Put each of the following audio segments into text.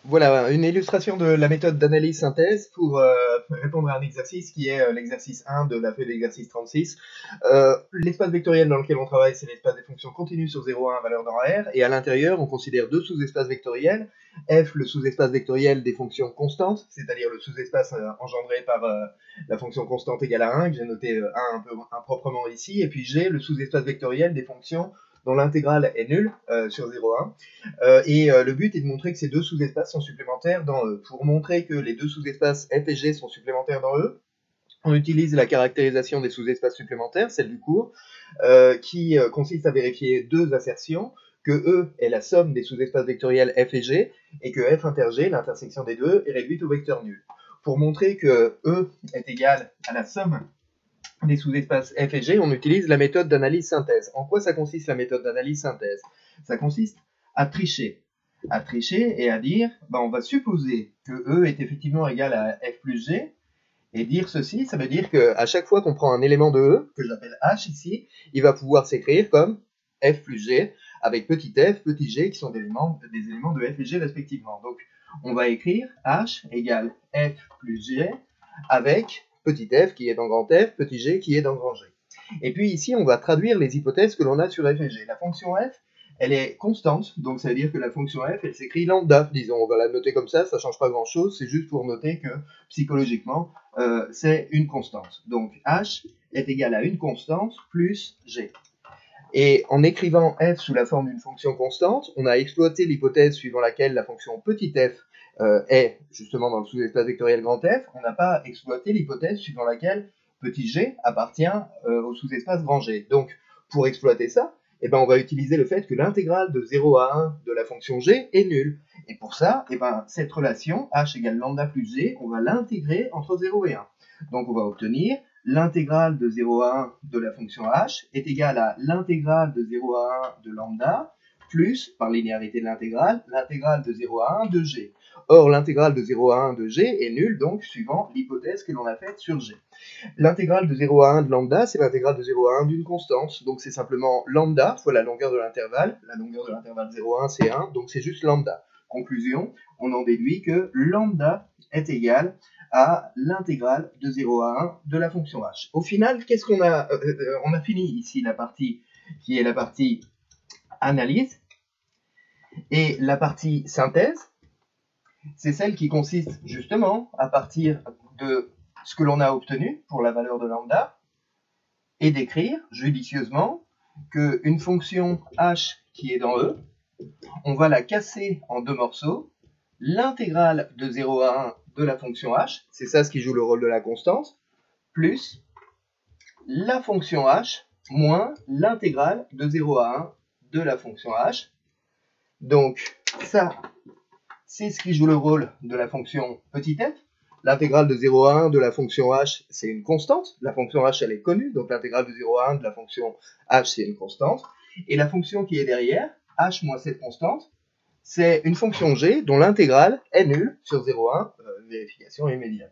Voilà, une illustration de la méthode d'analyse-synthèse pour répondre à un exercice qui est l'exercice 1 de la feuille d'exercice 36. L'espace vectoriel dans lequel on travaille, c'est l'espace des fonctions continues sur 0 à 1 valeur dans R, et à l'intérieur, on considère deux sous-espaces vectoriels. F, le sous-espace vectoriel des fonctions constantes, c'est-à-dire le sous-espace engendré par la fonction constante égale à 1, que j'ai noté 1 un peu improprement ici, et puis G, le sous-espace vectoriel des fonctions dont l'intégrale est nulle sur 0,1. Le but est de montrer que ces deux sous-espaces sont supplémentaires dans E. Pour montrer que les deux sous-espaces F et G sont supplémentaires dans E, on utilise la caractérisation des sous-espaces supplémentaires, celle du cours, qui consiste à vérifier deux assertions, que E est la somme des sous-espaces vectoriels F et G, et que F inter G, l'intersection des deux, est réduite au vecteur nul. Pour montrer que E est égal à la somme des sous-espaces F et G, on utilise la méthode d'analyse-synthèse. En quoi ça consiste la méthode d'analyse-synthèse? Ça consiste à tricher et à dire, on va supposer que E est effectivement égal à F plus G, et dire ceci, ça veut dire qu'à chaque fois qu'on prend un élément de E, que j'appelle H ici, il va pouvoir s'écrire comme F plus G, avec petit f, petit g, qui sont des éléments de F et G respectivement. Donc, on va écrire H égale F plus G, avec petit f qui est dans grand F, petit g qui est dans grand G. Et puis ici, on va traduire les hypothèses que l'on a sur F et G. La fonction f, elle est constante, donc ça veut dire que la fonction f, elle s'écrit lambda, disons, on va la noter comme ça change pas grand chose, c'est juste pour noter que psychologiquement, c'est une constante. Donc h est égal à une constante plus g. Et en écrivant f sous la forme d'une fonction constante, on a exploité l'hypothèse suivant laquelle la fonction petit f est justement dans le sous-espace vectoriel grand F, on n'a pas exploité l'hypothèse suivant laquelle petit g appartient au sous-espace grand G. Donc, pour exploiter ça, on va utiliser le fait que l'intégrale de 0 à 1 de la fonction g est nulle. Et pour ça, cette relation h égale lambda plus g, on va l'intégrer entre 0 et 1. Donc, on va obtenir l'intégrale de 0 à 1 de la fonction h est égale à l'intégrale de 0 à 1 de lambda plus, par linéarité de l'intégrale de 0 à 1 de g. Or, l'intégrale de 0 à 1 de g est nulle, donc, suivant l'hypothèse que l'on a faite sur g. L'intégrale de 0 à 1 de lambda, c'est l'intégrale de 0 à 1 d'une constante, donc c'est simplement lambda fois la longueur de l'intervalle 0 à 1 c'est 1, donc c'est juste lambda. Conclusion, on en déduit que lambda est égal à l'intégrale de 0 à 1 de la fonction h. Au final, qu'est-ce qu'on a on a fini ici la partie qui est la partie analyse, et la partie synthèse, c'est celle qui consiste justement à partir de ce que l'on a obtenu pour la valeur de lambda, et d'écrire judicieusement qu'une fonction h qui est dans E, on va la casser en deux morceaux, l'intégrale de 0 à 1 de la fonction h, c'est ça ce qui joue le rôle de la constante, plus la fonction h moins l'intégrale de 0 à 1 de la fonction h. Donc ça, c'est ce qui joue le rôle de la fonction petit f. L'intégrale de 0 à 1 de la fonction h, c'est une constante. La fonction h, elle est connue, donc l'intégrale de 0 à 1 de la fonction h, c'est une constante. Et la fonction qui est derrière, h moins cette constante, c'est une fonction g dont l'intégrale est nulle sur 0 à 1, vérification immédiate.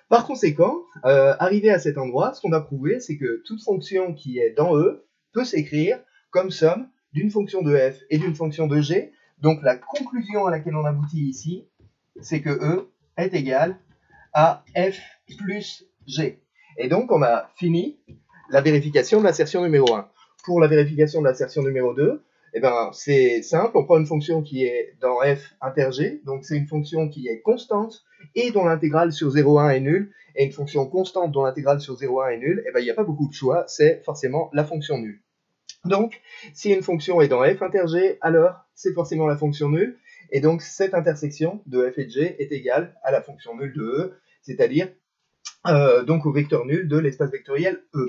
Par conséquent, arrivé à cet endroit, ce qu'on a prouvé, c'est que toute fonction qui est dans E peut s'écrire comme somme d'une fonction de f et d'une fonction de g. Donc la conclusion à laquelle on aboutit ici, c'est que E est égal à f plus g. Et donc on a fini la vérification de l'assertion numéro 1. Pour la vérification de l'assertion numéro 2, c'est simple, on prend une fonction qui est dans f inter g, donc c'est une fonction qui est constante et dont l'intégrale sur 0, 1 est nulle, et une fonction constante dont l'intégrale sur 0, 1 est nulle, il n'y a pas beaucoup de choix, c'est forcément la fonction nulle. Donc, si une fonction est dans f inter g, alors c'est forcément la fonction nulle, et donc cette intersection de f et de g est égale à la fonction nulle de E, c'est-à-dire donc au vecteur nul de l'espace vectoriel E.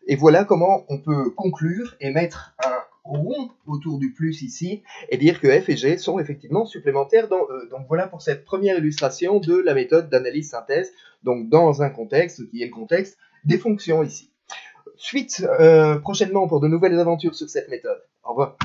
Et voilà comment on peut conclure et mettre un rond autour du plus ici et dire que f et g sont effectivement supplémentaires dans E. Donc voilà pour cette première illustration de la méthode d'analyse-synthèse, donc dans un contexte qui est le contexte des fonctions ici. Suite prochainement pour de nouvelles aventures sur cette méthode. Au revoir.